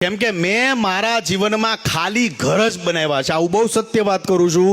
કેમ કે મેં મારા જીવનમાં ખાલી ઘર જ બનાવ્યા છે. આવું બહુ સત્ય વાત કરું છું.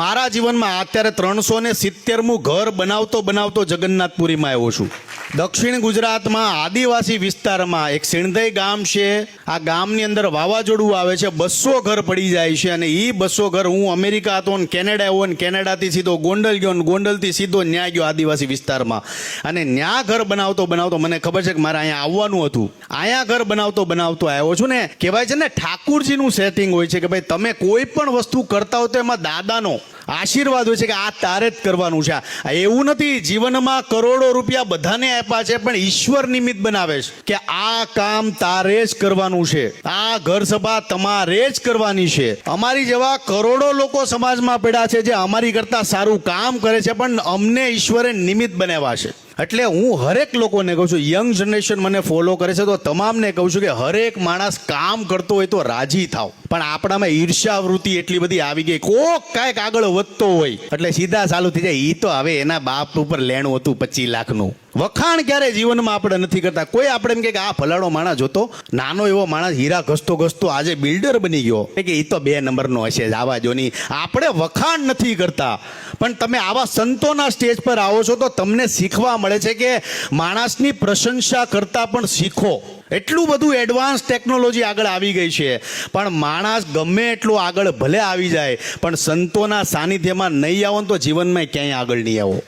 મારા જીવનમાં અત્યારે 370મું ઘર બનાવતો જગન્નાથપુરીમાં આવ્યો છું. દક્ષિણ ગુજરાતમાં આદિવાસી વિસ્તારમાં એક સિણધઈ ગામ છે. આ ગામની અંદર વાવાઝોડું આવે છે, 200 ઘર પડી જાય છે. અને એ 200 ઘર, હું અમેરિકા હતો ને કેનેડા આવ્યો ને કેનેડાથી સીધો ગોંડલ ગયો ને ગોંડલથી સીધો ન્યા ગયો આદિવાસી વિસ્તારમાં. અને ન્યા ઘર બનાવતો મને ખબર છે કે મારે અહીંયા આવવાનું હતું. અહીંયા ઘર બનાવતો આવ્યો છું ને. કહેવાય છે ને ઠાકુરજીનું સેટિંગ હોય છે કે ભાઈ તમે કોઈ પણ વસ્તુ કરતા હો તો એમાં દાદાનો આશીર્વાદ હોય છે કે આ તારે જ કરવાનું છે. એવું નથી જીવનમાં કરોડો રૂપિયા બધાને આપ્યા છે, પણ ઈશ્વર નિમિત્ત બનાવે છે કે આ કામ તારે જ કરવાનું છે, આ ઘર સભા તમારે જ કરવાની છે. અમારી જેવા કરોડો લોકો સમાજમાં પડ્યા છે જે અમારી કરતા સારું કામ કરે છે, પણ અમને ઈશ્વરે નિમિત્ત બનાવ્યા છે. એટલે હું હરેક લોકોને કહું છું, યંગ જનરેશન મને ફોલો કરે છે તો તમામને કહું છું કે હરેક માણસ કામ કરતો હોય તો રાજી થાવ. પણ આપણામાં ઈર્ષ્યાવૃત્તિ એટલી બધી આવી ગઈ, કોક કાંઈક આગળ વધતો હોય એટલે સીધા ચાલુ થઈ જાય. એ તો હવે એના બાપ ઉપર લેણું હતું 25 લાખનું. વખાણ ક્યારે જીવનમાં આપણે નથી કરતા. કોઈ આપણે એમ કે આ ફલાણો માણસ જોતો, નાનો એવો માણસ હીરા ઘસતો આજે બિલ્ડર બની ગયો, કે એ તો 2 નંબરનો હશે, આવા જો નહીં. આપણે વખાણ નથી કરતા, પણ તમે આવા સંતોના સ્ટેજ પર આવો છો તો તમને શીખવા મળે છે કે માણસની પ્રશંસા કરતા પણ શીખો. એટલું બધું એડવાન્સ ટેકનોલોજી આગળ આવી ગઈ છે, પણ માણસ ગમે એટલો આગળ ભલે આવી જાય, પણ સંતોના સાનિધ્યમાં નહીં આવો તો જીવનમાં ક્યાંય આગળ નહીં આવો.